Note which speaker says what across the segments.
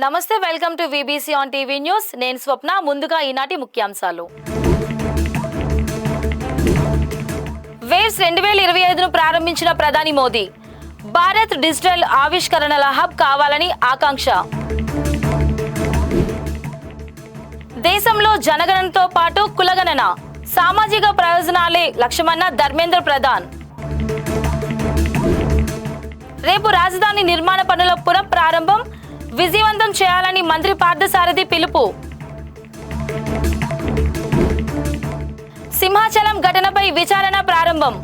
Speaker 1: నమస్తే, welcome to VBC on TV news. నేను స్వప్న. ముందుగా ఈనాటి ముఖ్యాంశాలు. వేవ్స్ 2025ను ప్రారంభించిన ప్రధాని మోదీ. భారత్ డిజిటల్ ఆవిష్కరణల హబ్ కావాలని ఆకాంక్ష. దేశంలో జనగణనతో పాటు కులగణన, సామాజిక ప్రయోజనాలే లక్ష్యమన్న ధర్మేంద్ర ప్రధాన్. రేపు రాజధాని నిర్మాణ పనుల పునఃప్రారంభం విజయవంతం చేయాలని మంత్రి పార్థసారథి పిలుపు. సింహాచలం ఘటనపై విచారణ ప్రారంభం.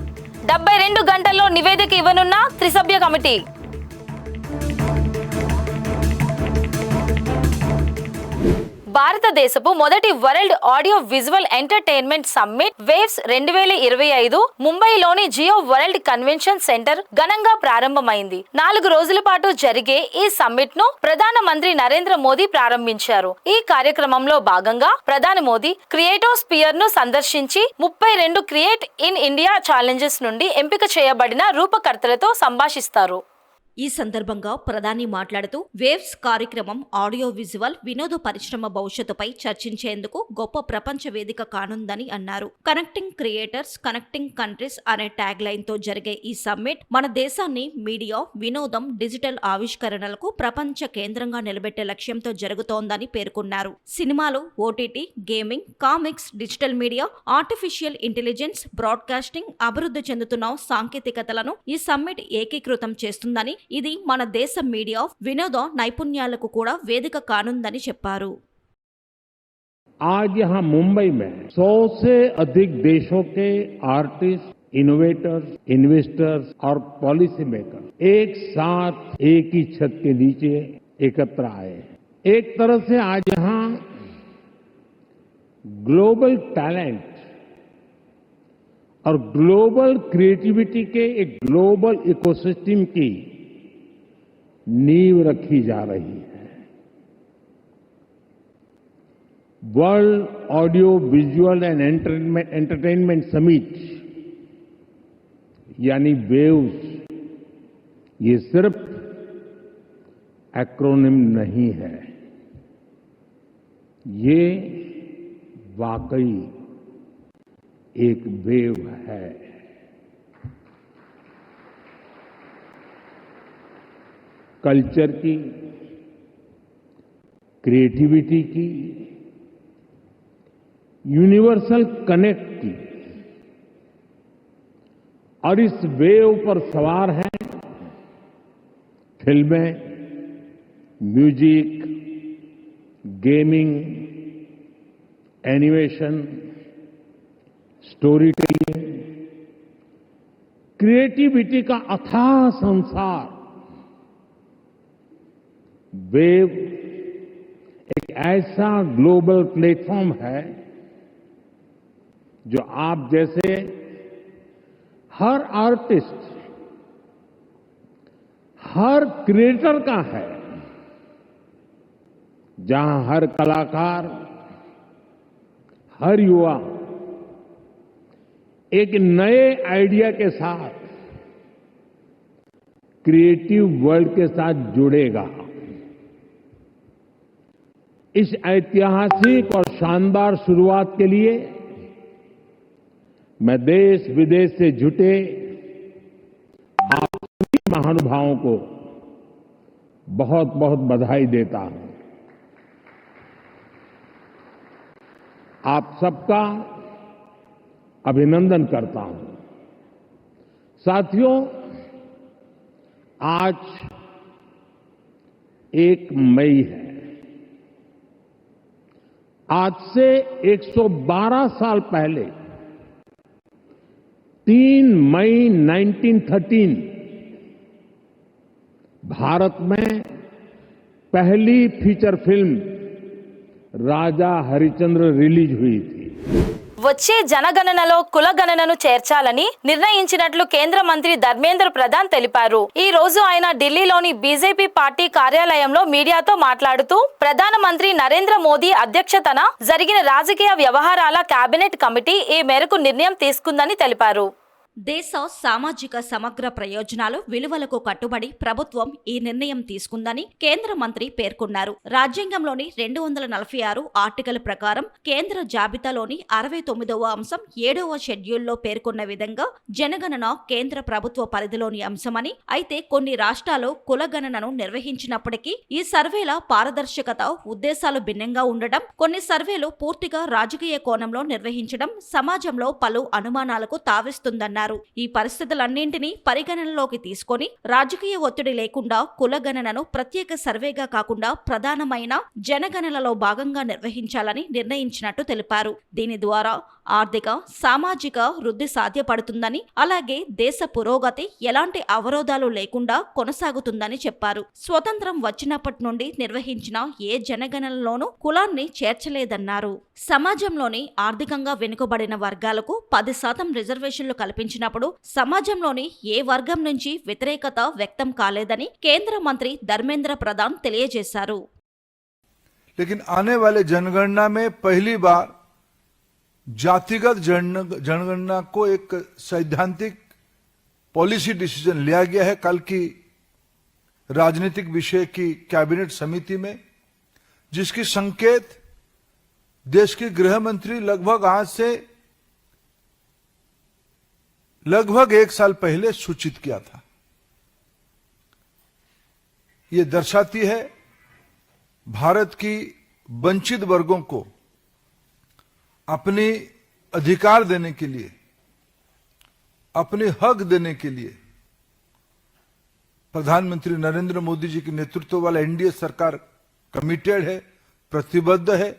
Speaker 1: 72 గంటల్లో నివేదిక ఇవ్వనున్న త్రిసభ్య కమిటీ. భారతదేశపు మొదటి world audio visual entertainment summit waves 2025 ముంబైలోని జియో వరల్డ్ కన్వెన్షన్ సెంటర్ ఘనంగా ప్రారంభమైంది. 4 రోజుల పాటు జరిగే ఈ సమ్మిట్ ను ప్రధానమంత్రి నరేంద్ర మోదీ ప్రారంభించారు. ఈ కార్యక్రమంలో భాగంగా ప్రధాని మోదీ క్రియేటివ్ స్పియర్ ను సందర్శించి 32 క్రియేట్ ఇన్ ఇండియా ఛాలెంజెస్ నుండి ఎంపిక చేయబడిన రూపకర్తలతో సంభాషిస్తారు.
Speaker 2: ఈ సందర్భంగా ప్రధాని మాట్లాడుతూ వేవ్స్ కార్యక్రమం ఆడియో విజువల్ వినోద పరిశ్రమ భవిష్యత్తుపై చర్చించేందుకు గొప్ప ప్రపంచ వేదిక కానుందని అన్నారు. కనెక్టింగ్ క్రియేటర్స్, కనెక్టింగ్ కంట్రీస్ అనే ట్యాగ్ లైన్ తో జరిగే ఈ సమ్మిట్ మన దేశాన్ని మీడియా, వినోదం, డిజిటల్ ఆవిష్కరణలకు ప్రపంచ కేంద్రంగా నిలబెట్టే లక్ష్యంతో జరుగుతోందని పేర్కొన్నారు. సినిమాలు, OTT, gaming, comics, digital media, artificial intelligence, broadcasting అభివృద్ధి చెందుతున్న సాంకేతికతలను ఈ సమ్మిట్ ఏకీకృతం చేస్తుందని, ఇది మన దేశ మీడియా, వినోద నైపుణ్యాలకు కూడా వేదిక కానుందని చెప్పారు.
Speaker 3: आज यहां मुंबई में 100 से अधिक देशों के आर्टिस्ट, इनोवेटर्स, इन्वेस्टर्स और पॉलिसी मेकर एक साथ एक ही छत के नीचे एकत्र आए हैं. एक तरह से आज यहां ग्लोबल टैलेंट और ग्लोबल क्रिएटिविटी के एक ग्लोबल इकोसिस्टम की नींव रखी जा रही है. World audio visual and entertainment summit यानी वेव्स, ये सिर्फ एक्रोनिम नहीं है, ये वाकई एक वेव है. कल्चर की, क्रिएटिविटी की, यूनिवर्सल कनेक्ट की, और इस वेव पर सवार हैं फिल्में, music, gaming, animation, story telling, creativity का अथाह संसार. वेव एक ऐसा ग्लोबल प्लेटफॉर्म है जो आप जैसे हर आर्टिस्ट, हर क्रिएटर का है, जहां हर कलाकार, हर युवा एक नए आइडिया के साथ क्रिएटिव वर्ल्ड के साथ जुड़ेगा. इस ऐतिहासिक और शानदार शुरुआत के लिए मैं देश विदेश से जुटे आप सभी महानुभावों को बहुत बहुत बधाई देता हूं. आप सबका अभिनंदन करता हूं. साथियों, आज 1 मई है. आज से 112 साल पहले 3 मई 1913 भारत में पहली फीचर फिल्म राजा हरिश्चंद्र रिलीज हुई थी.
Speaker 1: వచ్చే జనగణనలో కులగణనను చేర్చాలని నిర్ణయించినట్లు కేంద్ర మంత్రి ధర్మేంద్ర ప్రధాన్ తెలిపారు. ఈ రోజు ఆయన ఢిల్లీలోని బీజేపీ పార్టీ కార్యాలయంలో మీడియాతో మాట్లాడుతూ ప్రధానమంత్రి నరేంద్ర మోదీ అధ్యక్షతన జరిగిన రాజకీయ వ్యవహారాల కేబినెట్ కమిటీ ఈ మేరకు నిర్ణయం తీసుకుందని తెలిపారు.
Speaker 2: దేశ సామాజిక సమగ్ర ప్రయోజనాలు విలువలకు కట్టుబడి ప్రభుత్వం ఈ నిర్ణయం తీసుకుందని కేంద్ర మంత్రి పేర్కొన్నారు. రాజ్యాంగంలోని 246 ఆర్టికల్ ప్రకారం కేంద్ర జాబితాలోని 69వ అంశం 7వ షెడ్యూల్లో పేర్కొన్న విధంగా జనగణన కేంద్ర ప్రభుత్వ పరిధిలోని అంశమని, అయితే కొన్ని రాష్ట్రాలు కులగణనను నిర్వహించినప్పటికీ ఈ సర్వేల పారదర్శకత, ఉద్దేశాలు భిన్నంగా ఉండడం, కొన్ని సర్వేలు పూర్తిగా రాజకీయ కోణంలో నిర్వహించడం సమాజంలో పలు అనుమానాలకు తావిస్తుందన్నారు. ఈ పరిస్థితులన్నింటినీ పరిగణనలోకి తీసుకొని రాజకీయ ఒత్తిడి లేకుండా కులగణనను ప్రత్యేక సర్వేగా కాకుండా ప్రధానమైన జనగణనలో భాగంగా నిర్వహించాలని నిర్ణయించినట్టు తెలిపారు. దీని ద్వారా ఆర్థిక, సామాజిక వృద్ధి సాధ్యపడుతుందని, అలాగే దేశ పురోగతి ఎలాంటి అవరోధాలు లేకుండా కొనసాగుతుందని చెప్పారు. స్వతంత్రం వచ్చినప్పటి నుండి నిర్వహించిన ఏ జనగణనలోనూ కులాన్ని చేర్చలేదన్నారు. సమాజంలోని ఆర్థికంగా వెనుకబడిన వర్గాలకు 10% రిజర్వేషన్లు కల్పించినప్పుడు సమాజంలోని ఏ వర్గం నుంచి వ్యతిరేకత వ్యక్తం కాలేదని కేంద్ర మంత్రి ధర్మేంద్ర ప్రధాన్ తెలియజేశారు.
Speaker 4: लेकिन आने वाले जनगणना में पहली बार जातिगत जनगणना को एक सैद्धांतिक पॉलिसी डिसीजन लिया गया है कल की राजनीतिक विषय की कैबिनेट समिति में, जिसकी संकेत देश के गृह मंत्री लगभग आज से लगभग 1 साल पहले सूचित किया था. ये दर्शाती है भारत की वंचित वर्गों को अपने अधिकार देने के लिए, अपने हक देने के लिए प्रधानमंत्री नरेंद्र मोदी जी के नेतृत्व वाला एनडीए सरकार कमिटेड है, प्रतिबद्ध है.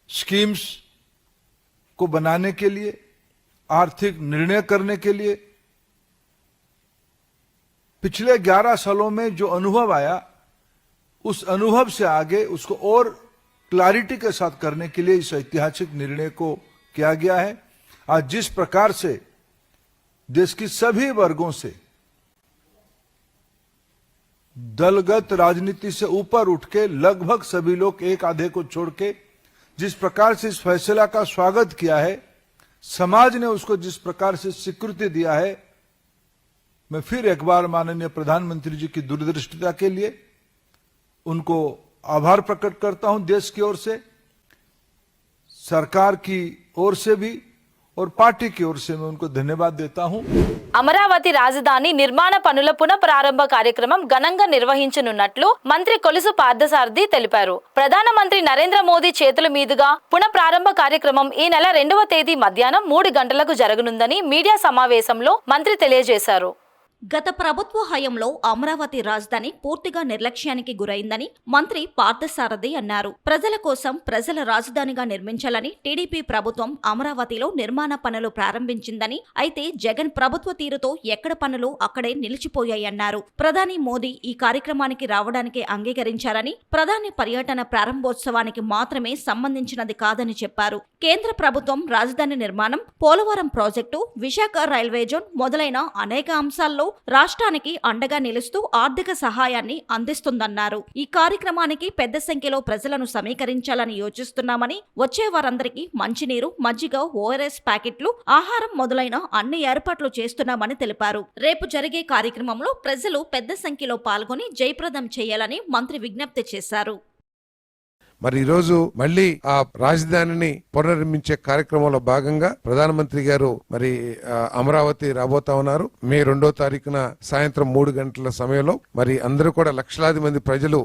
Speaker 4: स्कीम्स को बनाने के लिए, आर्थिक निर्णय करने के लिए पिछले 11 सालों में जो अनुभव आया, उस अनुभव से आगे उसको और क्लैरिटी के साथ करने के लिए इस ऐतिहासिक निर्णय को किया गया है. आज जिस प्रकार से देश की सभी वर्गों से दलगत राजनीति से ऊपर उठ के लगभग सभी लोग एक आधे को छोड़ के जिस प्रकार से इस फैसला का स्वागत किया है, समाज ने उसको जिस प्रकार से स्वीकृति दिया है, मैं फिर एक बार माननीय प्रधानमंत्री जी की दूरदृष्टिता के लिए उनको आभार प्रकट करता हूं. देश की ओर से, सरकार की ओर से भी और पार्टी की ओर से मैं उनको धन्यवाद देता हूं.
Speaker 1: అమరావతి రాజధాని నిర్మాణ పనుల పునఃప్రారంభ కార్యక్రమం ఘనంగా నిర్వహించనున్నట్లు మంత్రి కొలుసు పార్థసారథి తెలిపారు. ప్రధానమంత్రి నరేంద్ర మోదీ చేతుల మీదుగా పునఃప్రారంభ కార్యక్రమం ఈ నెల 2వ తేదీ మధ్యాహ్నం 3 గంటలకు జరగనుందని మీడియా సమావేశంలో మంత్రి తెలియజేశారు.
Speaker 2: గత ప్రభుత్వ హయాంలో అమరావతి రాజధాని పూర్తిగా నిర్లక్ష్యానికి గురైందని మంత్రి పార్థసారథి అన్నారు. ప్రజల కోసం ప్రజల రాజధానిగా నిర్మించాలని టీడీపీ ప్రభుత్వం అమరావతిలో నిర్మాణ పనులు ప్రారంభించిందని, అయితే జగన్ ప్రభుత్వ తీరుతో ఎక్కడ పనులు అక్కడే నిలిచిపోయాయన్నారు. ప్రధాని మోదీ ఈ కార్యక్రమానికి రావడానికి అంగీకరించారని, ప్రధాని పర్యటన ప్రారంభోత్సవానికి మాత్రమే సంబంధించినది కాదని చెప్పారు. కేంద్ర ప్రభుత్వం రాజధాని నిర్మాణం, Polavaram project, Visakha railway zone మొదలైన అనేక అంశాల్లో రాష్ట్రానికి అండగా నిలుస్తూ ఆర్థిక సహాయాన్ని అందిస్తుందన్నారు. ఈ కార్యక్రమానికి పెద్ద సంఖ్యలో ప్రజలను సమీకరించాలని యోచిస్తున్నామని, వచ్చే వారందరికీ మంచినీరు, మజ్జిగ, ఓఆర్ఎస్ ప్యాకెట్లు, ఆహారం మొదలైన అన్ని ఏర్పాట్లు చేస్తున్నామని తెలిపారు. రేపు జరిగే కార్యక్రమంలో ప్రజలు పెద్ద సంఖ్యలో పాల్గొని జయప్రదం చేయాలని మంత్రి విజ్ఞప్తి చేశారు.
Speaker 5: మరి ఈరోజు మళ్ళీ ఆ రాజధానిని పునర్నిర్మించే కార్యక్రమంలో భాగంగా ప్రధానమంత్రి గారు మరి అమరావతి రాబోతా ఉన్నారు. మే 2వ తారీఖున సాయంత్రం 3 గంటల సమయంలో మరి అందరూ కూడా లక్షలాది మంది ప్రజలు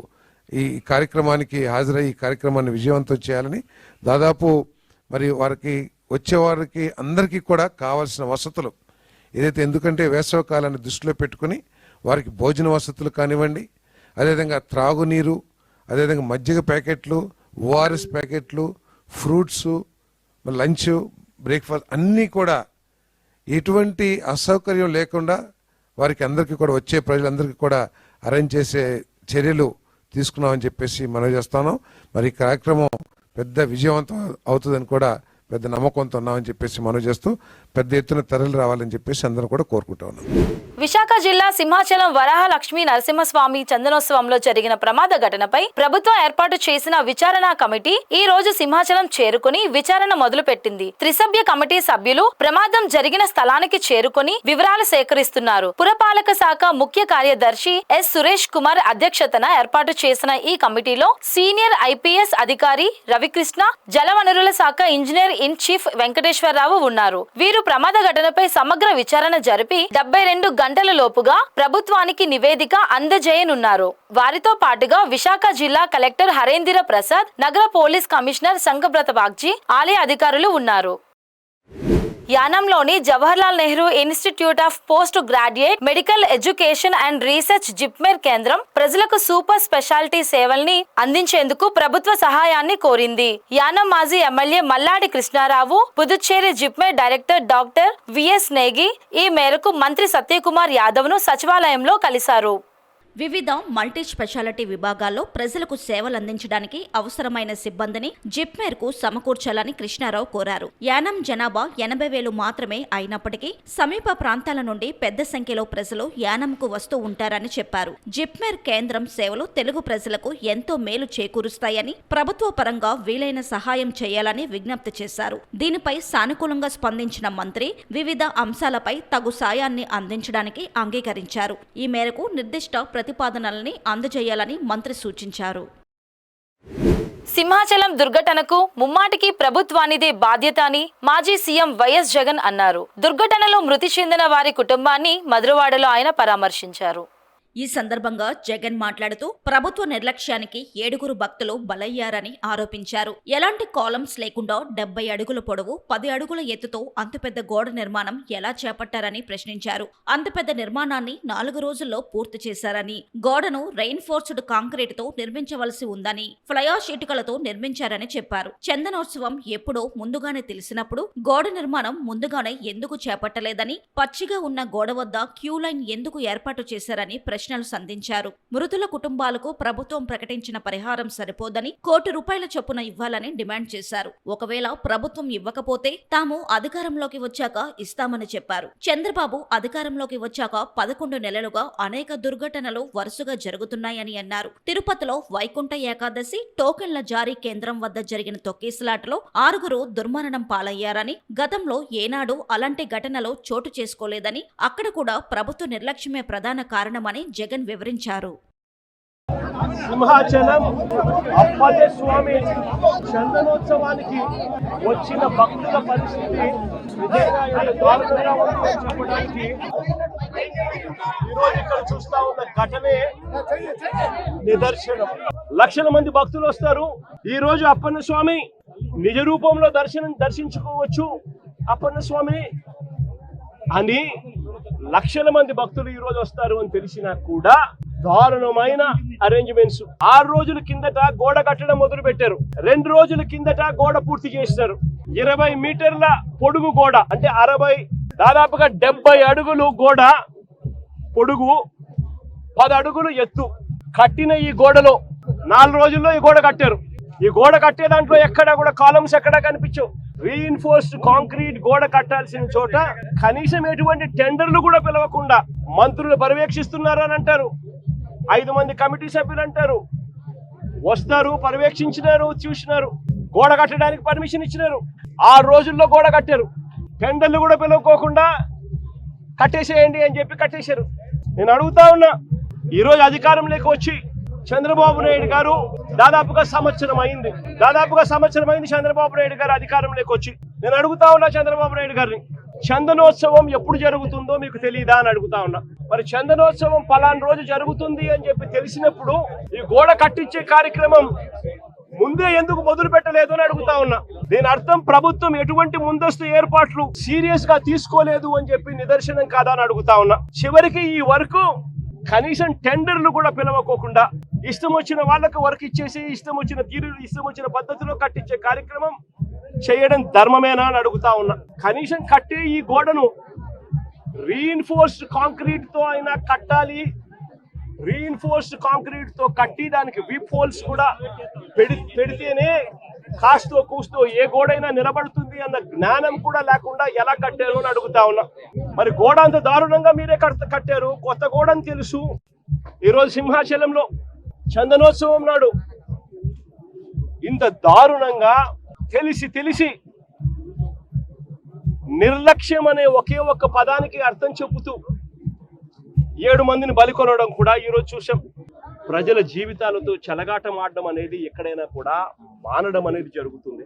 Speaker 5: ఈ కార్యక్రమానికి హాజరై ఈ కార్యక్రమాన్ని విజయవంతం చేయాలని, దాదాపు మరి వారికి వచ్చేవారికి అందరికీ కూడా కావాల్సిన వసతులు ఏదైతే, ఎందుకంటే వేసవి కాలాన్ని దృష్టిలో పెట్టుకుని వారికి భోజన వసతులు కానివ్వండి, అదేవిధంగా త్రాగునీరు, అదేవిధంగా మజ్జిగ ప్యాకెట్లు, ఓఆర్ఎస్ ప్యాకెట్లు, ఫ్రూట్స్, లంచ్, బ్రేక్ఫాస్ట్ అన్నీ కూడా ఎటువంటి అసౌకర్యం లేకుండా వారికి అందరికీ కూడా, వచ్చే ప్రజలందరికీ కూడా అరేంజ్ చేసే చర్యలు తీసుకున్నామని చెప్పేసి మనం చేస్తాను. మరి ఈ కార్యక్రమం పెద్ద విజయవంతం అవుతుందని కూడా పెద్ద నమ్మకంతో ఉన్నామని చెప్పేసి మనవి చేస్తూ పెద్ద ఎత్తున తరలి రావాలని చెప్పేసి అందరం కూడా కోరుకుంటా ఉన్నాం.
Speaker 1: విశాఖ జిల్లా సింహాచలం వరాహ లక్ష్మీ నరసింహస్వామి చందనోత్సవంలో జరిగిన ప్రమాద ఘటనపై ప్రభుత్వం ఏర్పాటు చేసిన విచారణ కమిటీ ఈ రోజు సింహాచలం చేరుకుని విచారణ మొదలుపెట్టింది. త్రిసభ్య కమిటీ సభ్యులు ప్రమాదం జరిగిన స్థలానికి చేరుకుని వివరాలు సేకరిస్తున్నారు. పురపాలక శాఖ ముఖ్య కార్యదర్శి ఎస్ సురేష్ కుమార్ అధ్యక్షతన ఏర్పాటు చేసిన ఈ కమిటీలో సీనియర్ ఐపీఎస్ అధికారి రవికృష్ణ, జలవనరుల శాఖ ఇంజనీర్ ఇన్ చీఫ్ వెంకటేశ్వరరావు ఉన్నారు. వీరు ప్రమాద ఘటనపై సమగ్ర విచారణ జరిపి 72 గంటల లోపుగా ప్రభుత్వానికి నివేదిక అందజేయనున్నారు. వారితో పాటుగా విశాఖ జిల్లా కలెక్టర్ హరేంద్ర ప్రసాద్, నగర పోలీస్ కమిషనర్ సంఘబ్రత బాగ్జీ, ఆలయ అధికారులు ఉన్నారు. యానంలోని Jawaharlal Nehru institute of post graduate medical education and research JIPMER కేంద్రం ప్రజలకు సూపర్ స్పెషాలిటీ సేవల్ని అందించేందుకు ప్రభుత్వ సహాయాన్ని కోరింది. యానం మాజీ MLA Malladi Krishnarao, Puducherry JIPMER director doctor VS Negi ఈ మేరకు మంత్రి సత్యకుమార్ యాదవ్ ను సచివాలయంలో కలిశారు.
Speaker 2: వివిధ మల్టీ స్పెషాలిటీ విభాగాల్లో ప్రజలకు సేవలు అందించడానికి అవసరమైన సిబ్బందిని జిప్మెర్కు సమకూర్చాలని కృష్ణారావు కోరారు. యానం జనాభా 80,000 మాత్రమే అయినప్పటికీ సమీప ప్రాంతాల నుండి పెద్ద సంఖ్యలో ప్రజలు యానంకు వస్తూ ఉంటారని చెప్పారు. జిప్మెర్ కేంద్రం సేవలు తెలుగు ప్రజలకు ఎంతో మేలు చేకూరుస్తాయని, ప్రభుత్వ పరంగా వీలైన సహాయం చేయాలని విజ్ఞప్తి చేశారు. దీనిపై సానుకూలంగా స్పందించిన మంత్రి వివిధ అంశాలపై తగు సాయాన్ని అందించడానికి అంగీకరించారు. ఈ మేరకు నిర్దిష్ట ప్రతిపాదనల్ని అందజేయాలని మంత్రి సూచించారు.
Speaker 1: సింహాచలం దుర్ఘటనకు ముమ్మాటికి ప్రభుత్వానిదే బాధ్యత అని మాజీ సీఎం వైఎస్ జగన్ అన్నారు. దుర్ఘటనలో మృతి చెందిన వారి కుటుంబాన్ని మధురవాడలో ఆయన పరామర్శించారు.
Speaker 2: ఈ సందర్భంగా జగన్ మాట్లాడుతూ ప్రభుత్వ నిర్లక్ష్యానికి 7 భక్తులు బలయ్యారని ఆరోపించారు. ఎలాంటి కాలమ్స్ లేకుండా 70 అడుగుల పొడవు 10 అడుగుల ఎత్తుతో అంత పెద్ద గోడ నిర్మాణం ఎలా చేపట్టారని ప్రశ్నించారు. అంత పెద్ద నిర్మాణాన్ని 4 రోజుల్లో పూర్తి చేశారని, గోడను రెయిన్ఫోర్స్డ్ కాంక్రీట్ తో నిర్మించవలసి ఉందని, ఫ్లైఆష్ ఇటుకలతో నిర్మించారని చెప్పారు. చందనోత్సవం ఎప్పుడో ముందుగానే తెలిసినప్పుడు గోడ నిర్మాణం ముందుగానే ఎందుకు చేపట్టలేదని, పచ్చిగా ఉన్న గోడ వద్ద క్యూ లైన్ ఎందుకు ఏర్పాటు చేశారని ప్రశ్నలు సంధించారు. మృతుల కుటుంబాలకు ప్రభుత్వం ప్రకటించిన పరిహారం సరిపోదని, ₹1 కోట్ల చొప్పున ఇవ్వాలని డిమాండ్ చేశారు. ఒకవేళ ప్రభుత్వం ఇవ్వకపోతే తాము అధికారంలోకి వచ్చాక ఇస్తామని చెప్పారు. చంద్రబాబు అధికారంలోకి వచ్చాక 11 నెలలుగా అనేక దుర్ఘటనలు వరుసగా జరుగుతున్నాయని అన్నారు. తిరుపతిలో వైకుంఠ ఏకాదశి టోకెన్ల జారీ కేంద్రం వద్ద జరిగిన తొక్కేసలాటలో 6 దుర్మరణం పాలయ్యారని, గతంలో ఏనాడు అలాంటి ఘటనలు చోటు చేసుకోలేదని, అక్కడ కూడా ప్రభుత్వ నిర్లక్ష్యమే ప్రధాన కారణమని జగన్ వివరించారు.
Speaker 6: సింహాచలం అప్పన్న స్వామి చందనోత్సవానికి వచ్చిన భక్తుల పరిస్థితి చెప్పడానికి ఈరోజు ఇక్కడ చూస్తా ఉన్న ఘటనే నిదర్శనం. లక్షల మంది భక్తులు వస్తారు. ఈ రోజు అప్పన్న స్వామి నిజ రూపంలో దర్శించుకోవచ్చు అప్పన్న స్వామిని అని లక్షల మంది భక్తులు ఈ రోజు వస్తారు అని తెలిసినా కూడా దారుణమైన అరేంజ్మెంట్స్. 6 రోజుల కిందట గోడ కట్టడం మొదలు పెట్టారు. 2 రోజుల కిందట గోడ పూర్తి చేస్తారు. 20 మీటర్ల పొడుగు గోడ, అంటే దాదాపుగా 70 అడుగులు గోడ పొడుగు, 10 అడుగులు ఎత్తు కట్టిన ఈ గోడలో 4 రోజుల్లో ఈ గోడ కట్టారు. ఈ గోడ కట్టే దాంట్లో ఎక్కడా కూడా కాలమ్స్ ఎక్కడా కనిపించవు. రీఇన్ఫోర్స్డ్ కాంక్రీట్ గోడ కట్టాల్సిన చోట కనీసం ఎటువంటి టెండర్లు కూడా పిలవకుండా మంత్రులు పర్యవేక్షిస్తున్నారు అని అంటారు. 5 మంది కమిటీ సభ్యులు అంటారు, వస్తారు, పర్యవేక్షించినారు, చూసినారు, గోడ కట్టడానికి పర్మిషన్ ఇచ్చినారు. 6 రోజుల్లో గోడ కట్టారు. టెండర్లు కూడా పిలవకోకుండా కట్టేసేయండి అని చెప్పి కట్టేశారు. నేను అడుగుతా ఉన్నా, ఈరోజు అధికారంలోకి వచ్చి చంద్రబాబు నాయుడు గారు దాదాపుగా సంవత్సరం అయింది చంద్రబాబు నాయుడు గారు అధికారంలోకి వచ్చి. నేను అడుగుతా ఉన్నా చంద్రబాబు నాయుడు గారిని, చందనోత్సవం ఎప్పుడు జరుగుతుందో మీకు తెలియదా అని అడుగుతా ఉన్నా. మరి చందనోత్సవం పలానా రోజు జరుగుతుంది అని చెప్పి తెలిసినప్పుడు ఈ గోడ కట్టించే కార్యక్రమం ముందే ఎందుకు మొదలు పెట్టలేదు అని అడుగుతా ఉన్నా. దీని అర్థం ప్రభుత్వం ఎటువంటి ముందస్తు ఏర్పాట్లు సీరియస్ గా తీసుకోలేదు అని చెప్పి నిదర్శనం కాదా అని అడుగుతా ఉన్నా. చివరికి ఈ వర్క్ కనీసం టెండర్లు కూడా పిలవకోకుండా ఇష్టం వచ్చిన వాళ్ళకు వర్క్ ఇచ్చేసి ఇష్టం వచ్చిన తీరు ఇష్టం వచ్చిన పద్ధతిలో కట్టించే కార్యక్రమం చేయడం ధర్మమేనా అని అడుగుతా ఉన్నా. కనీసం కట్టే ఈ గోడను రీఇన్ఫోర్స్డ్ కాంక్రీట్ తో అయినా కట్టాలి, రీఇన్ఫోర్స్డ్ కాంక్రీట్ తో కట్టి దానికి విప్ హోల్స్ కూడా పెడితేనే కాస్తో కూస్తో ఏ గోడైనా నిలబడుతుంది అన్న జ్ఞానం కూడా లేకుండా ఎలా కట్టారు అని అడుగుతా ఉన్నా. మరి గోడ అంత దారుణంగా మీరే కట్టారు, కొత్త గోడ అని తెలుసు. ఈరోజు సింహాచలంలో చందనోత్సవం నాడు ఇంత దారుణంగా తెలిసి నిర్లక్ష్యం అనే ఒకే ఒక్క పదానికి అర్థం చెబుతూ 7 మందిని బలికొనడం కూడా ఈరోజు చూసాం. ప్రజల జీవితాలతో చెలగాటం ఆడడం అనేది ఎక్కడైనా కూడా మానడం అనేది జరుగుతుంది.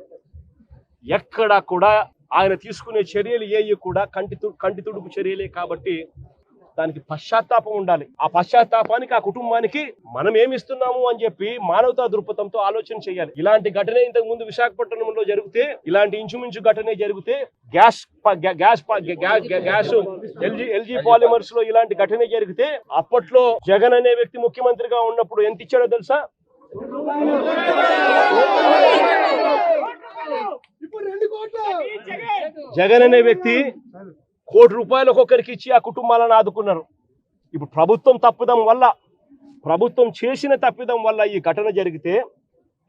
Speaker 6: ఎక్కడా కూడా ఆయన తీసుకునే చర్యలు ఏవి కూడా కంటి తుడుపు చర్యలే కాబట్టి దానికి పశ్చాత్తాపం ఉండాలి. ఆ పశ్చాత్తాపానికి ఆ కుటుంబానికి మనం ఏమిస్తున్నాము అని చెప్పి మానవతా దృక్పథంతో ఆలోచన చేయాలి. ఇలాంటి ఘటన ఇంతకు ముందు విశాఖపట్నంలో జరిగితే, ఇలాంటి ఇంచుమించు ఘటనే జరిగితే గ్యాస్ ఎల్జీ పాలిమర్స్ లో ఇలాంటి ఘటనే జరిగితే అప్పట్లో జగన్ అనే వ్యక్తి ముఖ్యమంత్రిగా ఉన్నప్పుడు ఎంత ఇచ్చాడో తెలుసా? జగన్ అనే వ్యక్తి ₹1 కోటి ఒక్కొక్కరికి ఇచ్చి ఆ కుటుంబాలను ఆదుకున్నారు. ఇప్పుడు ప్రభుత్వం చేసిన తప్పిదం వల్ల ఈ ఘటన జరిగితే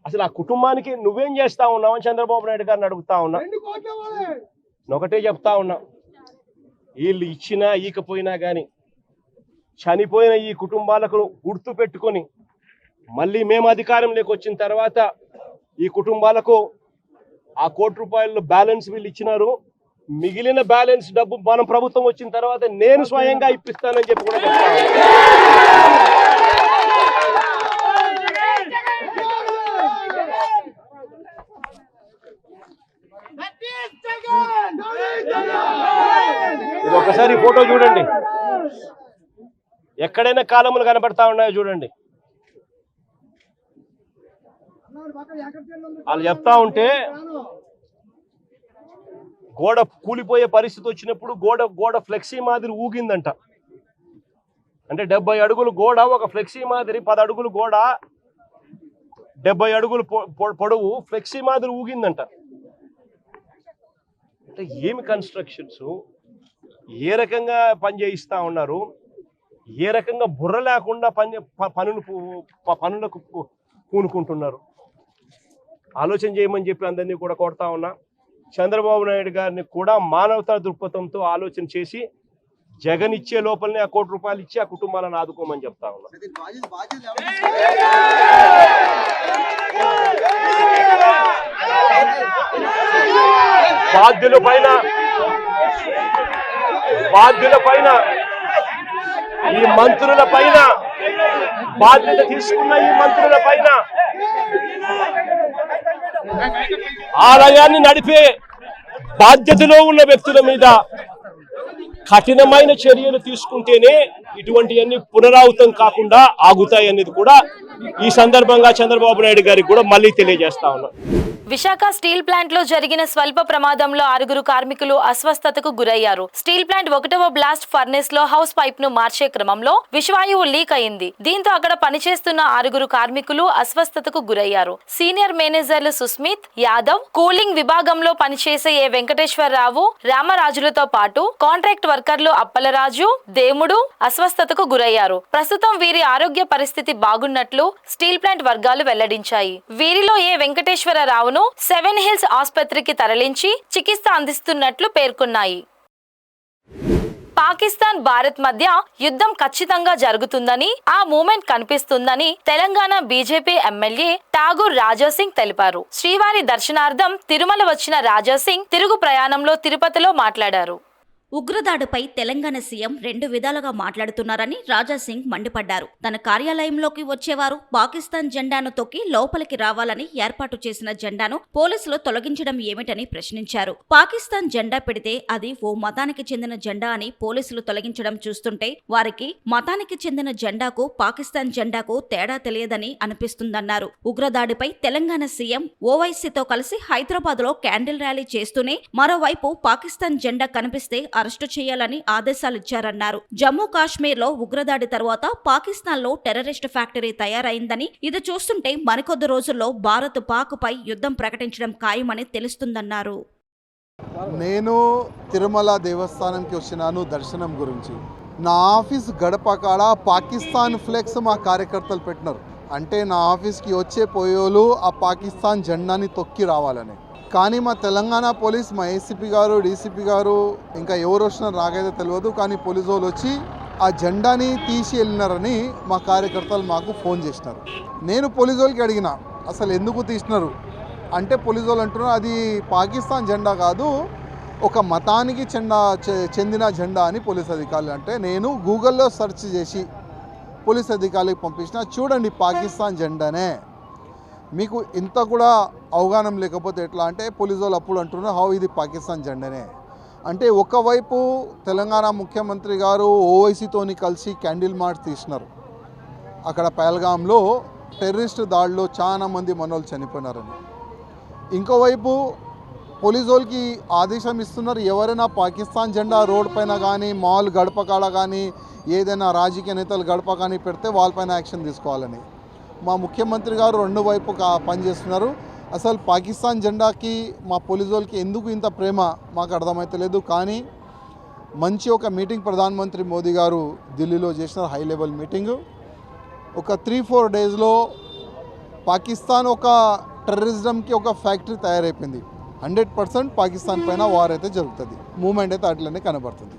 Speaker 6: అసలు ఆ కుటుంబానికి నువ్వేం చేస్తా ఉన్నావు అని చంద్రబాబు నాయుడు గారిని అడుగుతా ఉన్నా. ఒకటే చెప్తా ఉన్నా, వీళ్ళు ఇచ్చినా ఈకపోయినా కానీ చనిపోయిన ఈ కుటుంబాలకు గుర్తు పెట్టుకొని మళ్ళీ మేము అధికారంలోకి వచ్చిన తర్వాత ఈ కుటుంబాలకు ఆ ₹1 కోటి బ్యాలెన్స్ వీళ్ళు ఇచ్చినారు. మిగిలిన బ్యాలెన్స్ డబ్బు మనం ప్రభుత్వం వచ్చిన తర్వాత నేను స్వయంగా ఇప్పిస్తానని చెప్పి కూడా ఇది ఒకసారి ఫోటో చూడండి, ఎక్కడైనా కాలములు కనబడతా ఉన్నాయో చూడండి. వాళ్ళు చెప్తా ఉంటే గోడ కూలిపోయే పరిస్థితి వచ్చినప్పుడు గోడ ఫ్లెక్సీ మాదిరి ఊగిందంట. అంటే 70 అడుగులు గోడ, ఒక ఫ్లెక్సీ మాదిరి 10 అడుగులు గోడ, 70 అడుగులు పొడవు ఫ్లెక్సీ మాదిరి ఊగిందంట. అంటే ఏమి కన్స్ట్రక్షన్స్, ఏ రకంగా పని చేయిస్తా ఉన్నారు, ఏ రకంగా బుర్ర లేకుండా పనులకు పూనుకుంటున్నారు. ఆలోచన చేయమని చెప్పి అందరినీ కూడా కోరుతా ఉన్నా. చంద్రబాబు నాయుడు గారిని కూడా మానవతా దృక్పథంతో ఆలోచన చేసి జగన్ ఇచ్చే లోపలనే ఆ ₹1 కోటి ఇచ్చి ఆ కుటుంబాలను ఆదుకోమని చెప్తా ఉన్నా. బాధ్యుల పైన ఈ మంత్రుల పైన బాధ్యత తీసుకున్న ఈ మంత్రుల పైన ఆలయాన్ని నడిపే బాధ్యతలో ఉన్న వ్యక్తుల మీద కఠినమైన చర్యలు తీసుకుంటేనే ఇటువంటివన్నీ పునరావృతం కాకుండా ఆగుతాయి అనేది కూడా ఈ సందర్భంగా చంద్రబాబు నాయుడు గారికి కూడా మళ్ళీ తెలియజేస్తా ఉన్నాం.
Speaker 1: విశాఖ స్టీల్ ప్లాంట్ లో జరిగిన స్వల్ప ప్రమాదంలో 6 కార్మికులు అస్వస్థతకు గురయ్యారు. స్టీల్ ప్లాంట్ 1వ బ్లాస్ట్ ఫర్నేస్ లో హౌస్ పైప్ ను మార్చే క్రమంలో విషవాయువు లీక్ అయింది. దీంతో అక్కడ పనిచేస్తున్న 6 కార్మికులు అస్వస్థతకు గురయ్యారు. సీనియర్ మేనేజర్లు సుస్మిత్ యాదవ్, కూలింగ్ విభాగంలో పనిచేసే ఏ వెంకటేశ్వరరావు, రామరాజులతో పాటు కాంట్రాక్ట్ వర్కర్లు అప్పలరాజు, దేముడు అస్వస్థతకు గురయ్యారు. ప్రస్తుతం వీరి ఆరోగ్య పరిస్థితి బాగున్నట్లు స్టీల్ ప్లాంట్ వర్గాలు వెల్లడించాయి. వీరిలో ఏ వెంకటేశ్వరరావును 7 హిల్స్ ఆసుపత్రికి తరలించి చికిత్స అందిస్తున్నట్లు పేర్కొన్నాయి. పాకిస్తాన్ భారత్ మధ్య యుద్ధం ఖచ్చితంగా జరుగుతుందని, ఆ మూమెంట్ కనిపిస్తుందని తెలంగాణ బీజేపీ ఎమ్మెల్యే ఠాగూర్ రాజాసింగ్ తెలిపారు. శ్రీవారి దర్శనార్థం తిరుమల వచ్చిన రాజాసింగ్ తిరుగు ప్రయాణంలో తిరుపతిలో మాట్లాడారు.
Speaker 2: ఉగ్రదాడిపై తెలంగాణ సీఎం 2 విధాలుగా మాట్లాడుతున్నారని రాజాసింగ్ మండిపడ్డారు. తన కార్యాలయంలోకి వచ్చేవారు పాకిస్తాన్ జెండాను తొక్కి లోపలికి రావాలని ఏర్పాటు చేసిన జెండాను పోలీసులు తొలగించడం ఏమిటని ప్రశ్నించారు. పాకిస్తాన్ జెండా పెడితే అది ఓ మతానికి చెందిన జెండా అని పోలీసులు తొలగించడం చూస్తుంటే వారికి మతానికి చెందిన జెండాకు పాకిస్తాన్ జెండాకు తేడా తెలియదని అనిపిస్తుందన్నారు. ఉగ్రదాడిపై తెలంగాణ సీఎం ఓవైసీతో కలిసి హైదరాబాద్ లో క్యాండిల్ ర్యాలీ చేస్తూనే మరోవైపు పాకిస్తాన్ జెండా కనిపిస్తే అరెస్టు చేయాలని ఆదేశాలిచ్చారన్నారు. జమ్మూ కాశ్మీర్ లో ఉగ్రదాడి తర్వాత పాకిస్తాన్ లో టెర్రరిస్ట్ ఫ్యాక్టరీ తయారైందని, ఇది చూస్తుంటే మరికొద్ది రోజుల్లో భారత్ పాక్ పై యుద్ధం ప్రకటించడం ఖాయమని తెలుస్తుందన్నారు.
Speaker 7: నేను తిరుమల దేవస్థానంకి వచ్చినాను దర్శనం గురించి. నా ఆఫీస్ గడప కాడ పాకిస్తాన్ ఫ్లెక్స్ మా కార్యకర్తలు పెట్టినారు. అంటే నా ఆఫీస్కి వచ్చే పోయోలు ఆ పాకిస్తాన్ జెండాని తొక్కి రావాలని. కానీ మా తెలంగాణ పోలీస్, మా ఏసీపీ గారు, డీసీపీ గారు, ఇంకా ఎవరు వచ్చినారు నాకైతే తెలియదు, కానీ పోలీసు వాళ్ళు వచ్చి ఆ జెండాని తీసి వెళ్ళినారని మా కార్యకర్తలు మాకు ఫోన్ చేసినారు. నేను పోలీసు వాళ్ళకి అడిగిన అసలు ఎందుకు తీసినారు అంటే పోలీసు వాళ్ళు అంటున్నారు అది పాకిస్తాన్ జెండా కాదు, ఒక మతానికి చెందిన జెండా అని పోలీస్ అధికారులు అంటే, నేను గూగుల్లో సెర్చ్ చేసి పోలీస్ అధికారులకు పంపించిన, చూడండి పాకిస్తాన్ జెండానే, మీకు ఇంత కూడా అవగాహన లేకపోతే ఎట్లా అంటే పోలీసు వాళ్ళు అప్పుడు అంటున్నారు హౌ ఇది పాకిస్తాన్ జెండానే. అంటే ఒకవైపు తెలంగాణ ముఖ్యమంత్రి గారు ఓవైసీతోని కలిసి క్యాండిల్ మార్చ్ తీసినారు, అక్కడ పహల్గాంలో టెర్రరిస్ట్ దాడిలో చాలా మంది మనోళ్ళు చనిపోయినారని. ఇంకోవైపు పోలీసు వాళ్ళకి ఆదేశం ఇస్తున్నారు, ఎవరైనా పాకిస్తాన్ జెండా రోడ్ పైన కానీ మాల్ గడప కాడ కానీ ఏదైనా రాజకీయ నేతలు గడప కానీ పెడితే వాళ్ళపైన యాక్షన్ తీసుకోవాలని. మా ముఖ్యమంత్రి గారు రెండు వైపు పనిచేస్తున్నారు. అసలు పాకిస్తాన్ జెండాకి మా పోలీసు వాళ్ళకి ఎందుకు ఇంత ప్రేమ మాకు అర్థమైతలేదు. కానీ మంచి ఒక మీటింగ్ ప్రధానమంత్రి మోదీ గారు ఢిల్లీలో చేసిన హై లెవెల్ మీటింగు, ఒక 3-4 డేస్లో పాకిస్తాన్ ఒక టెర్రరిజంకి ఒక ఫ్యాక్టరీ తయారైపోయింది. 100% పాకిస్తాన్ పైన వార్ అయితే జరుగుతుంది. మూమెంట్ అయితే అట్లనే కనబడుతుంది.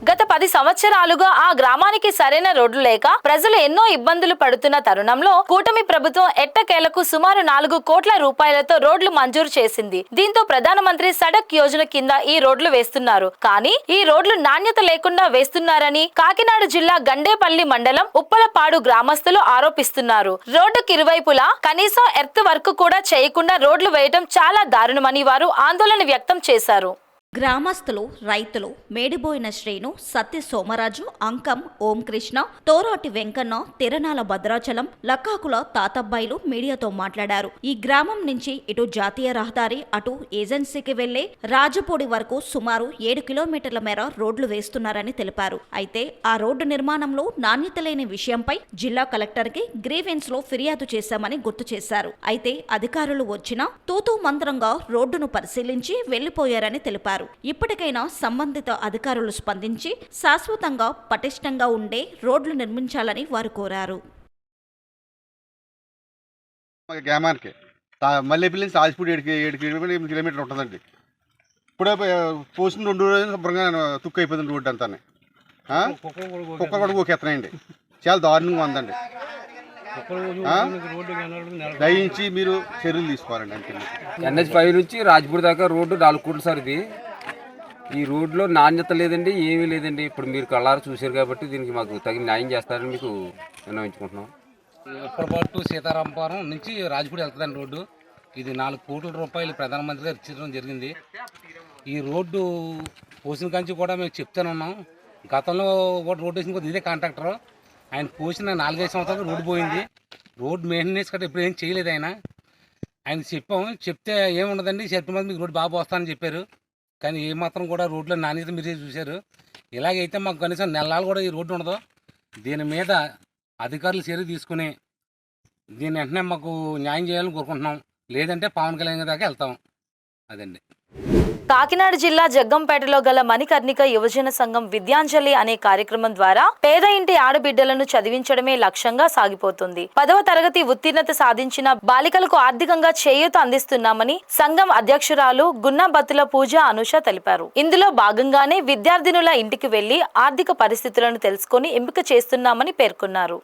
Speaker 1: గత 10 సంవత్సరాలుగా ఆ గ్రామానికి సరైన రోడ్లు లేక ప్రజలు ఎన్నో ఇబ్బందులు పడుతున్న తరుణంలో కూటమి ప్రభుత్వం ఎట్టకేలకు సుమారు 4 కోట్ల రూపాయలతో రోడ్లు మంజూరు చేసింది. దీంతో ప్రధానమంత్రి సడక్ యోజన కింద ఈ రోడ్లు వేస్తున్నారు. కానీ ఈ రోడ్లు నాణ్యత లేకుండా వేస్తున్నారని కాకినాడ జిల్లా గండేపల్లి మండలం ఉప్పలపాడు గ్రామస్తులు ఆరోపిస్తున్నారు. రోడ్డుకి ఇరువైపులా కనీసం ఎర్త్ వర్క్ కూడా చేయకుండా రోడ్లు వేయడం చాలా దారుణమని వారు ఆందోళన వ్యక్తం చేశారు.
Speaker 2: గ్రామస్తులు, రైతులు మేడిబోయిన శ్రీను, సత్య సోమరాజు, అంకం, ఓం కృష్ణ, తోరాటి వెంకన్న, తిరణాల భద్రాచలం, లక్కాకుల తాతబ్బాయిలు మీడియాతో మాట్లాడారు. ఈ గ్రామం నుంచి ఇటు జాతీయ రహదారి, అటు ఏజెన్సీకి వెళ్లే రాజపూడి వరకు సుమారు 7 కిలోమీటర్ల మేర రోడ్లు వేస్తున్నారని తెలిపారు. అయితే ఆ రోడ్డు నిర్మాణంలో నాణ్యత లేని విషయంపై జిల్లా కలెక్టర్ కి గ్రీవెన్స్ లో ఫిర్యాదు చేశామని గుర్తు చేశారు. అయితే అధికారులు వచ్చినా తూతూ మంత్రంగా రోడ్డును పరిశీలించి వెళ్లిపోయారని తెలిపారు. ఇప్పటికైనా సంబంధిత అధికారులు స్పందించి శాశ్వతంగా పటిష్టంగా ఉండే రోడ్లు నిర్మించాలని వారు కోరారు.
Speaker 8: గ్రామానికి మల్లెపల్లి నుంచి ఆజిపూడి 7 కిలోమీటర్లు ఉంటుందండి. ఇప్పుడే పోసిన 2 రోజులు శుభ్రంగా తుక్కు అయిపోతుంది రోడ్డు అంతా. కుక్కలు కూడా ఊకెత్తనాయండి, చాలా దారుణంగా ఉందండి. దయించి మీరు చర్యలు తీసుకోవాలండి. అంతే.
Speaker 9: NH5 నుంచి రాజ్పూర్ దాకా రోడ్డు 4 కోట్లు సార్. ఇది ఈ రోడ్లో నాణ్యత లేదండి, ఏమీ లేదండి. ఇప్పుడు మీరు కళ్ళారు చూశారు కాబట్టి దీనికి మాకు తగిన న్యాయం చేస్తారని మీకు విన్నవించుకుంటున్నాం.
Speaker 10: ఉప్పలపాటు సీతారాంపురం నుంచి రాజ్పూడి వెళ్తుందండి రోడ్డు. ఇది 4 కోట్ల రూపాయలు ప్రధానమంత్రి గారు ఇచ్చడం జరిగింది. ఈ రోడ్డు పోసిన కంచి కూడా మేము చెప్తానే ఉన్నాం. గతంలో కూడా రోడ్డు వేసిన కొద్ది ఇదే కాంట్రాక్టర్, ఆయన పోసిన 4-5 సంవత్సరాలు రోడ్డు పోయింది. రోడ్డు మెయింటెనెన్స్ కట్ట ఇప్పుడు ఏం చేయలేదు. ఆయన చెప్తే ఏముండదండి, సెప్టెంబర్ మీకు రోడ్డు బాగా పోస్తానని చెప్పారు. కానీ ఏమాత్రం కూడా రోడ్లో నాణ్యత మీరే చూశారు. ఇలాగైతే మాకు కనీసం నెలలు కూడా ఈ రోడ్డు ఉండదు. దీని మీద అధికారులు చర్య తీసుకుని దీన్ని వెంటనే మాకు న్యాయం చేయాలని కోరుకుంటున్నాం. లేదంటే పవన్ కళ్యాణ్ దాకా వెళ్తాం. అదండి.
Speaker 1: కాకినాడ జిల్లా జగ్గంపేటలో గల మణికర్ణిక యువజన సంఘం విద్యాంజలి అనే కార్యక్రమం ద్వారా పేద ఇంటి ఆడబిడ్డలను చదివించడమే లక్ష్యంగా సాగిపోతుంది. 10వ తరగతి ఉత్తీర్ణత సాధించిన బాలికలకు ఆర్థికంగా చేయూత అందిస్తున్నామని సంఘం అధ్యక్షురాలు గున్నబత్తుల పూజ అనుష తెలిపారు. ఇందులో భాగంగానే విద్యార్థినుల ఇంటికి వెళ్లి ఆర్థిక పరిస్థితులను తెలుసుకుని ఎంపిక చేస్తున్నామని పేర్కొన్నారు.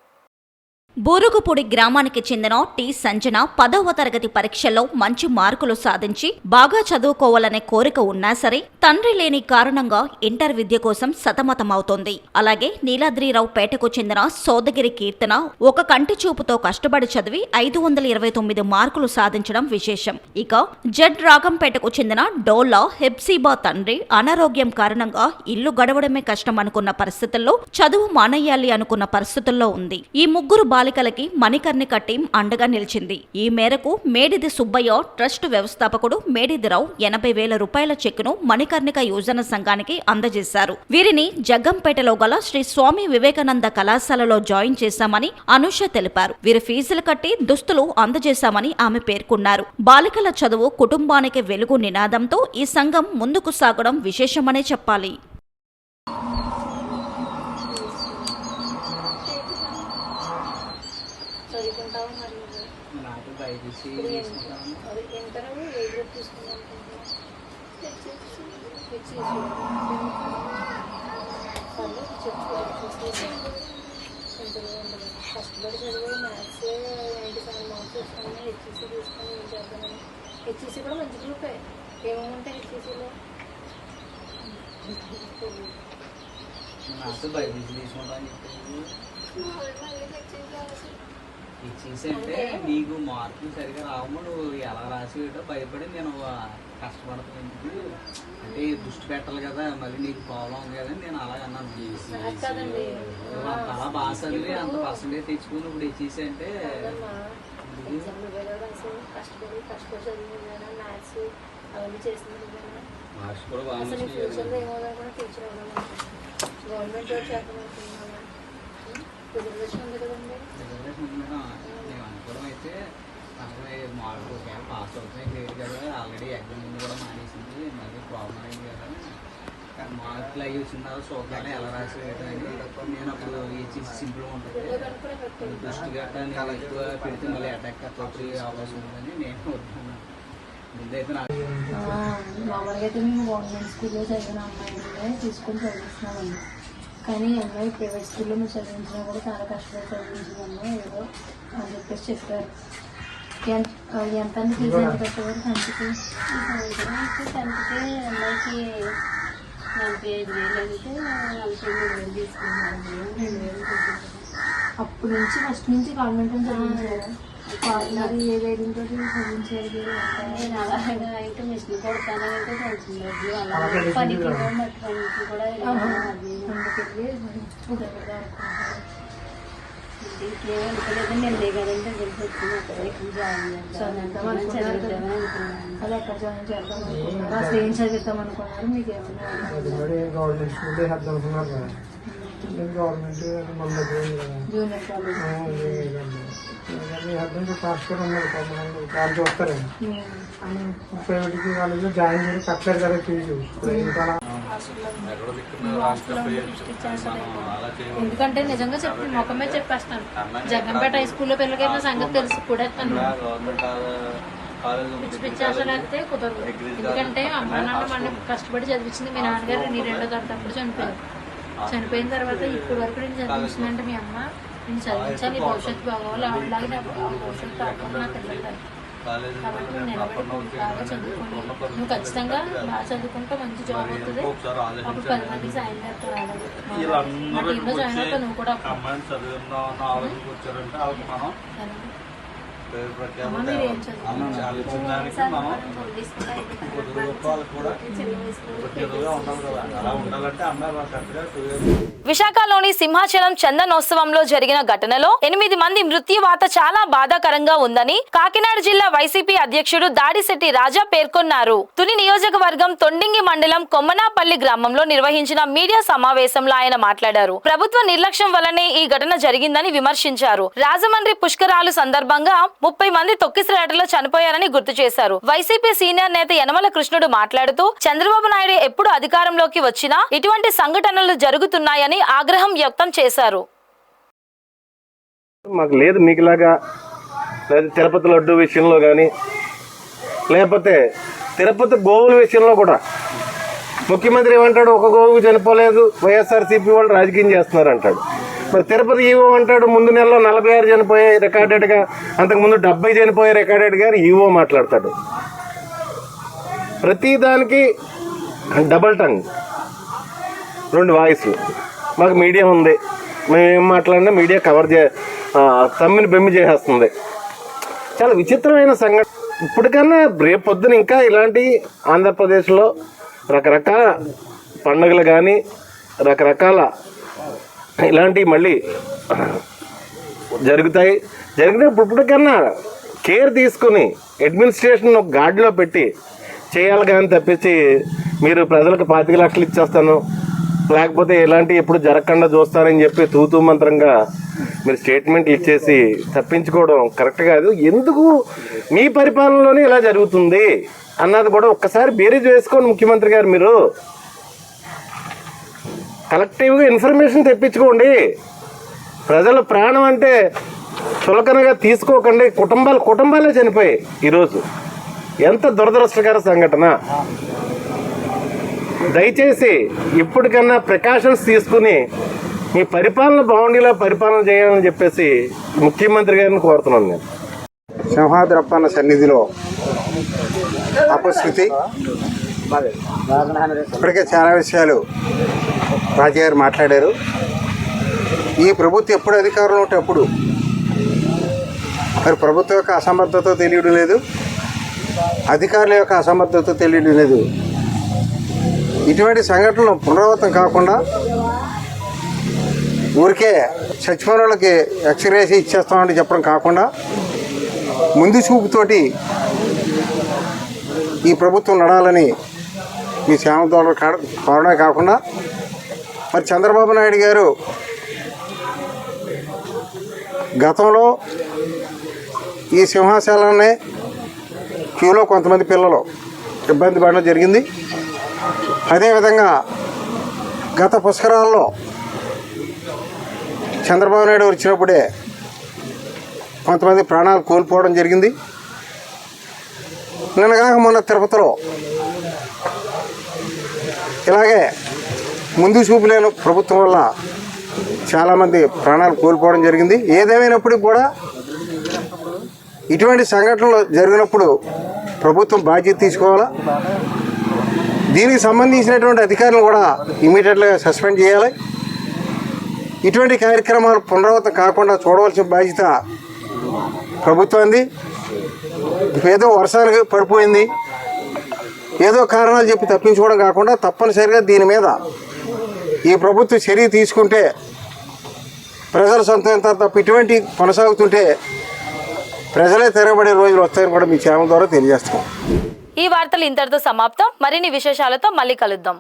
Speaker 2: బూరుగుపూడి గ్రామానికి చెందిన టి సంజన 10వ తరగతి పరీక్షల్లో మంచి మార్కులు సాధించి బాగా చదువుకోవాలనే కోరిక ఉన్నా సరే తండ్రి లేని కారణంగా ఇంటర్ విద్య కోసం సతమతమవుతోంది. అలాగే నీలాద్రిరావు పేటకు చెందిన సోదగిరి కీర్తన ఒక కంటి చూపుతో కష్టపడి చదివి 529 మార్కులు సాధించడం విశేషం. ఇక జడ్ రాగంపేటకు చెందిన డోలా హెప్సీబా తండ్రి అనారోగ్యం కారణంగా ఇల్లు గడవడమే కష్టం అనుకున్న పరిస్థితుల్లో చదువు మానేయాలి అనుకున్న పరిస్థితుల్లో ఉంది. ఈ ముగ్గురు బాలికలకి మణికర్ణిక టీం అండగా నిలిచింది. ఈ మేరకు మేడిది సుబ్బయ్య ట్రస్ట్ వ్యవస్థాపకుడు మేడిదిరావు 80,000 రూపాయల చెక్కును మణికర్ణిక యువజన సంఘానికి అందజేశారు. వీరిని జగ్గంపేటలో గల శ్రీ స్వామి వివేకానంద కళాశాలలో జాయిన్ చేశామని అనుష తెలిపారు. వీరి ఫీజులు కట్టి దుస్తులు అందజేశామని ఆమె పేర్కొన్నారు. బాలికల చదువు కుటుంబానికి వెలుగు నినాదంతో ఈ సంఘం ముందుకు సాగడం విశేషమనే చెప్పాలి.
Speaker 11: నాకు బైపీసీ
Speaker 12: ఇంటర్వ్యూ ఏ గ్రూప్ తీసుకుందాం కష్టపడి చదివి మ్యాథ్స్ 97 మార్క్స్ వస్తున్నాయి. హెచ్ఈసీ తీసుకొని ఏం చేద్దామని. హెచ్ఈసీ కూడా మంచి గ్రూపే. ఏమేముంటాయి హెచ్ఈసీలో?
Speaker 11: నాకు బైపీసీ తీసుకుంటామని చెప్పేసి హెచ్ఈసీ అంటే నీకు మార్కులు సరిగా రావు, నువ్వు ఎలా రాసి భయపడి నేను కష్టపడుతున్నందుకు అంటే దృష్టి పెట్టాలి కదా, మళ్ళీ నీకు ప్రాబ్లం ఉంది కదా నేను అలాగ అన్నాను. అలా బాగా చదివి అంత పర్సెంటేజ్ తెచ్చుకుని ఇప్పుడు హెచ్ఈసీ అంటే
Speaker 12: కష్టపడి చదివి మ్యాథ్స్ అవన్నీ చేసింది
Speaker 11: మార్క్స్ కూడా బాగా
Speaker 12: ఫ్యూచర్లో ఏమవుదా కూడా టీచర్ అవ్వడం గవర్నమెంట్ జాబ్ చేద్దామనుకున్నాను. రిజర్వేషన్ ఉంది కదండి.
Speaker 11: రిజర్వేషన్ ఉంది మేడం. మేము అనుకోవడం అయితే అసలు మార్కులు పాస్ అవుతున్నాయి లేదు కదా, ఆల్రెడీ ఎగ్జామ్ ముందు కూడా మానేసింది, మళ్ళీ ప్రాబ్లం అయింది కదా, కానీ మార్కులు అవి వచ్చిన తర్వాత చూద్దాం ఎలా రాసేదని నేను అప్పుడు హెచ్ఈసీ సింపుల్గా ఉంటుంది దృష్టి గట్ట నేను ఎక్కువ పెడితే మళ్ళీ అటాక్ అట్లా అవకాశం ఉందని నేను వద్దాను. ముందైతే నాకు
Speaker 12: మామూలుగా అయితే మేము గవర్నమెంట్ స్కూల్లో చదివిన అమ్మాయిలనే తీసుకొని చదివిస్తున్నామండి. కానీ అమ్మాయి ప్రైవేట్ స్కూల్లో మేము చదివించినా కూడా చాలా కష్టపడి చదివించిందమ్మా ఏదో అని చెప్పేసి చెప్పారు. ఎంత ఫీజు ఎంత పెట్టారు? 10కి 10కి అమ్మాయికి 45,000 అయితే 43,000 తీసుకున్నాను. 2,000 అప్పటి నుంచి ఫస్ట్ నుంచి కాన్వెంట్ చదివించారు. మరి ఏ ధైర్యంతో చదివించారు? నేను అలాగా అయితే మిషన్ కొడతానంటే తెలిసింది అలా పనికి మట్టి పనికి కూడా ఇంకేం అనుకోలేదు. నేను లేదంటే తెలిసి వచ్చింది అక్కడ జాయిన్ చేద్దాం అది ఎక్కడ జాయిన్ చేద్దాం అనుకున్నారు? అసలు ఏం చదివిద్దాం అనుకున్నారు? మీకు ఏమన్నా
Speaker 13: గవర్నమెంట్ స్కూల్ వేద్దాం అనుకున్నారు కదా, గవర్నమెంట్ మన దగ్గర
Speaker 12: జూనియర్ కాలేజ్
Speaker 13: హస్బెండ్ ట్రాన్స్ఫర్ ఉన్నారు వాళ్ళు చూస్తారండి. ప్రైవేట్కి కాలేజ్లో జాయిన్ చేసి కట్టలేదు కదా ఫీజు.
Speaker 12: ఎందుకంటే నిజంగా చెప్పి మొక్కమే చెప్పేస్తాను. జగన్పేట హై స్కూల్లో పిల్లలకైనా సంగతి తెలుసు కూడా పిచ్చి అసలు అయితే కుదరదు. ఎందుకంటే అమ్మ నాన్న మనం కష్టపడి చదివించింది. మీ నాన్నగారు నీ 2వ తరగతి చనిపోయారు. చనిపోయిన తర్వాత ఇప్పుడు వరకు నేను చదివించిందంటే మీ అమ్మ నేను చదివించాలి, భవిష్యత్తు బాగోవాలి, అలాగే నా భవిష్యత్తు కాకుండా నా పిల్లలు. కాబట్టి నువ్వు నిలబడి బాగా చదువుకోండి. నువ్వు ఖచ్చితంగా బాగా చదువుకుంటే మంచి జాబ్ అవుతుంది. అప్పుడు 10 మందికి సాయం చేస్తావు. మా టీంలో జాయిన్ అవుతావు నువ్వు కూడా. మీరు ఏం
Speaker 1: విశాఖలోని సింహాచలం చందనోత్సవంలో జరిగిన ఘటనలో 8 మంది మృత్యువాత చాలా బాధాకరంగా ఉందని కాకినాడ జిల్లా వైసీపీ అధ్యక్షుడు దాడిశెట్టి రాజా పేర్కొన్నారు. తుని నియోజకవర్గం తొండింగి మండలం కొమ్మనాపల్లి గ్రామంలో నిర్వహించిన మీడియా సమావేశంలో ఆయన మాట్లాడారు. ప్రభుత్వ నిర్లక్ష్యం వల్లనే ఈ ఘటన జరిగిందని విమర్శించారు. రాజమండ్రి పుష్కరాలు సందర్భంగా 30 మంది తొక్కిసలాటలో చనిపోయారని గుర్తు చేశారు. వైసీపీ సీనియర్ నేత యనమల కృష్ణుడు మాట్లాడుతూ చంద్రబాబు నాయుడు ఎప్పుడు అధికారంలోకి వచ్చినా ఇటువంటి సంఘటనలు జరుగుతున్నాయని ఆగ్రహం వ్యక్తం చేశారు.
Speaker 6: మాకు లేదు మీకులాగా తిరుపతి లడ్డు విషయంలో కానీ లేకపోతే తిరుపతి గోవుల విషయంలో కూడా ముఖ్యమంత్రి ఏమంటాడు, ఒక గోవుకు చనిపోలేదు, వైఎస్ఆర్సీపీ వాళ్ళు రాజకీయం చేస్తున్నారు అంటాడు. మరి తిరుపతి ఈవో అంటాడు ముందు నెలలో 46 చనిపోయాయి రికార్డెడ్గా, అంతకుముందు 70 చనిపోయాయి రికార్డెడ్గా ఈవో మాట్లాడతాడు. ప్రతిదానికి డబల్ టంగ్, 2 వాయిస్లు. మాకు మీడియా ఉంది, మేము ఏం మాట్లాడినా మీడియా కవర్ తమ్మిని బెమ్మి చేసేస్తుంది. చాలా విచిత్రమైన సంఘటన. ఇప్పటికన్నా రేపు పొద్దున ఇంకా ఇలాంటి ఆంధ్రప్రదేశ్లో రకరకాల పండుగలు కానీ రకరకాల ఇలాంటివి మళ్ళీ జరుగుతాయి. జరిగినప్పుడు ఇప్పటికన్నా కేర్ తీసుకుని అడ్మినిస్ట్రేషన్ ఒక గాడిలో పెట్టి చేయాలి కానీ తప్పించి మీరు ప్రజలకు 25 లక్షలు ఇచ్చేస్తాను లేకపోతే ఇలాంటివి ఎప్పుడు జరగకుండా చూస్తానని చెప్పి తూతూ మంత్రంగా మీరు స్టేట్మెంట్లు ఇచ్చేసి తప్పించుకోవడం కరెక్ట్ కాదు. ఎందుకు మీ పరిపాలనలోనే ఇలా జరుగుతుంది అన్నది కూడా ఒక్కసారి బేరీజ్ వేసుకోండి ముఖ్యమంత్రి గారు. మీరు కలెక్టివ్గా ఇన్ఫర్మేషన్ తెప్పించుకోండి. ప్రజల ప్రాణం అంటే చులకనగా తీసుకోకండి. కుటుంబాలే చనిపోయాయి ఈరోజు. ఎంత దురదృష్టకర సంఘటన. దయచేసి ఇప్పటికన్నా ప్రికాషన్స్ తీసుకుని మీ పరిపాలన బాగుండేలా పరిపాలన చేయాలని చెప్పేసి ముఖ్యమంత్రి గారిని కోరుతున్నాను నేను.
Speaker 13: సింహాద్రప్పన్న సన్నిధిలో అపశృతి ఇప్పటికే చాలా విషయాలు రాజుగారు మాట్లాడారు. ఈ ప్రభుత్వం ఎప్పుడు అధికారంలో ఉంటే అప్పుడు మరి ప్రభుత్వం యొక్క అసమర్థత తెలియడం లేదు, అధికారుల యొక్క అసమర్థత తెలియడం లేదు. ఇటువంటి సంఘటనలు పునరావృతం కాకుండా ఊరికే చచ్చిపోయిన వాళ్ళకి ఎక్స్రేసి ఇచ్చేస్తామని చెప్పడం కాకుండా ముందు చూపుతోటి ఈ ప్రభుత్వం నడాలని మీ శ్యామదోళ కావడమే కాకుండా మరి చంద్రబాబు నాయుడు గారు గతంలో ఈ సింహాశాలాన్ని క్యూలో కొంతమంది పిల్లలు ఇబ్బంది పడడం జరిగింది. అదేవిధంగా గత పుష్కరాల్లో చంద్రబాబు నాయుడు వచ్చినప్పుడే కొంతమంది ప్రాణాలు కోల్పోవడం జరిగింది. నిన్నగాక మొన్న తిరుపతిలో ఇలాగే ముందు చూపు లేని ప్రభుత్వం వల్ల చాలామంది ప్రాణాలు కోల్పోవడం జరిగింది. ఏదేమైనప్పటికీ కూడా ఇటువంటి సంఘటనలు జరిగినప్పుడు ప్రభుత్వం బాధ్యత తీసుకోవాలా. దీనికి సంబంధించినటువంటి అధికారులను కూడా ఇమీడియట్గా సస్పెండ్ చేయాలి. ఇటువంటి కార్యక్రమాలు పునరావృతం కాకుండా చూడవలసిన బాధ్యత ప్రభుత్వాన్ని. ఏదో వర్షానికి పడిపోయింది, ఏదో కారణాలు చెప్పి తప్పించుకోవడం కాకుండా తప్పనిసరిగా దీని మీద ఈ ప్రభుత్వం చర్య తీసుకుంటే ప్రజలు సంతోషిస్తారు. తప్ప ఇటువంటి కొనసాగుతుంటే ప్రజలే తిరగబడే రోజులు వస్తాయని కూడా మీ ఛానల్ ద్వారా తెలియజేస్తాం.
Speaker 1: ఈ వార్తలు ఇంతటితో సమాప్తం. మరిన్ని విశేషాలతో మళ్ళీ కలుద్దాం.